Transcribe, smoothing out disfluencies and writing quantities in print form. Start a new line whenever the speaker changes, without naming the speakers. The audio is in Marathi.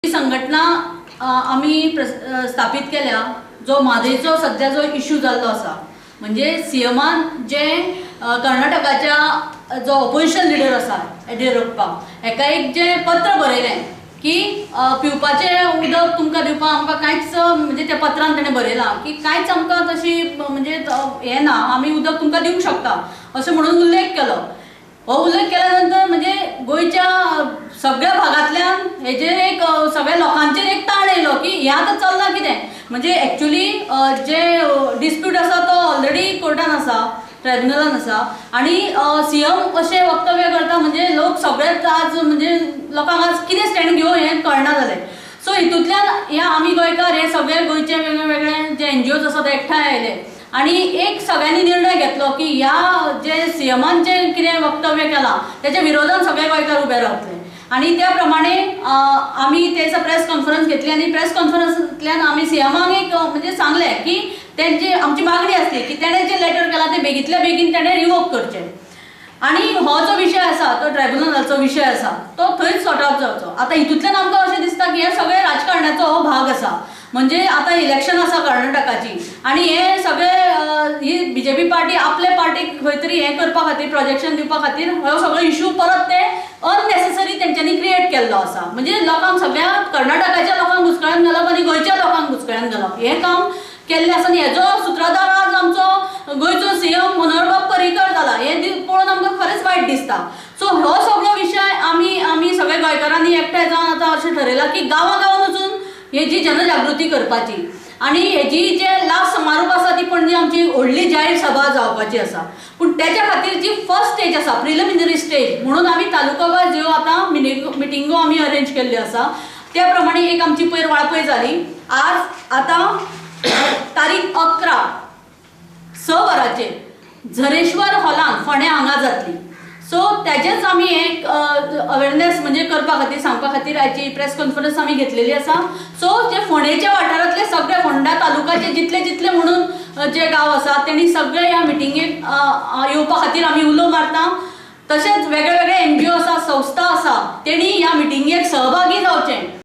संघटना आम्ही स्थापित केल्या जो म्हादयचो सध्या जो इश्यू जाल्लो आसा म्हणजे सीएमान जे कर्नाटकाच्या जो ऑपोजिशन लिडर आसा येडियुरप्पा हेका एक जे पत्र बरयलें की पिवपाचें उदक तुमकां दिवपाक आमकां कांयच म्हणजे त्या पत्रान ताणें बरयलां की कांयच आमकां तशी म्हणजे हें ना आमी उदक तुमकां दिवंक शकता अशें म्हणून उल्लेख केलो। हो उल्लेख केल्या नंतर म्हणजे गोंयच्या सगळ्या भागांतल्यान हेजेर एक सगळ्या लोकांचेर एक ताण येयलो की हें आतां चल्लां कितें म्हणजे एक्चुअली जे डिस्प्यूट आसा तो ऑलरेडी कोर्टान आसा ट्रायब्युनलान आसा आणि सीएम अशें वक्तव्य करता म्हणजे लोक सगळेच आज म्हणजे लोकांक आज कितें स्टँड घेवं हें कळना जालें। सो हितूंतल्यान ह्या आमी गोंयकार हे सगळे गोंयचे वेगळे वेगळे जे एनजीओज आसा ते एकठांय आयले आणि एक सगळ्यांनी निर्णय घेतलो की ह्या जे सीएमान जे कितें वक्तव्य केलां त्याच्या विरोधात सगळे गोंयकार उबे रावतले आणि त्या प्रमाणे आमी तेचा प्रेस कॉन्फरन्स घेतली आणि प्रेस कॉन्फरन्सांतल्यान आमी सीएमाक एक म्हणजे सांगलें की तेंची आमची मागणी आसली की तेणें जे लेटर केलां ते बेगींतल्या बेगीन तेणें रिवोक करचें आणि हो जो विषय आसा तो ट्रायब्युनलाचो विषय आसा तो थंयच सॉर्ट आउट जावचो। आतां हितूंतल्यान आमकां अशें दिसता की हे सगळे राजकारणाचो हो भाग आसा म्हणजे आता इलेक्शन आसा कर्नाटकाची आणि हे सगळे ही बीजेपी पार्टी आपले पार्टीक खंय तरी हें करपा खातीर प्रोजेक्शन दिवपा खातीर हो सगळो इश्यू परत ते अननेसेसरी तेंच्यांनी क्रिएट केल्लो आसा म्हणजे लोकांक सगळ्या कर्नाटकाच्या लोकांक घुसखळ्यान घालप आनी गोंयच्या लोकांक घुसखळ्यान घालप हें काम केल्लें आसा आनी हेजो सुत्रादार आज आमचो गोंयचो सीएम मनोहर पर्रीकर जाला हें पळोवन आमकां खरेंच वायट दिसता। सो हो सगळो विशय आमी सगळे गोंयकारांनी एकठांय जावन आतां अशें ठरयलां की गांवागांवान वचून हेजी जनजागृती करपाची आणि हेजी जे लास्ट समारोप आसा ती पणजी आमची व्हडली जाहीर सभा जावपाची आसा पूण त्याच्या खातीर जी फर्स्ट स्टेज आसा प्रिलिमिनरी स्टेज म्हणून आमी तालुकावार ज्यो आतां मिटिंगो आमी अरेंज केल्ल्यो आसा त्या प्रमाणे एक आमची पयर वाळपय जाली आज आतां तारीख 11 वरांचेर झरेश्वर हॉलान फोंड्या हांगा जातली। सो त्याचेच आमी एक अवेअरनेस म्हणजे करपा खातीर सांगपा खातीर आयची प्रेस कॉन्फरन्स आमी घेतलेली आसा। सो जे फोंडेच्या वाठारांतले सगळे फोंडा तालुकाचे जितले जितले म्हणून जे गांव आसा तेणी सगळे ह्या मिटिंगेक येवपा खातीर आमी उलो मारता। तशेंच वेगळे वेगळे एनजीओ आसा संस्था आसा तेणी ह्या मिटिंगेक सहभागी जावचें।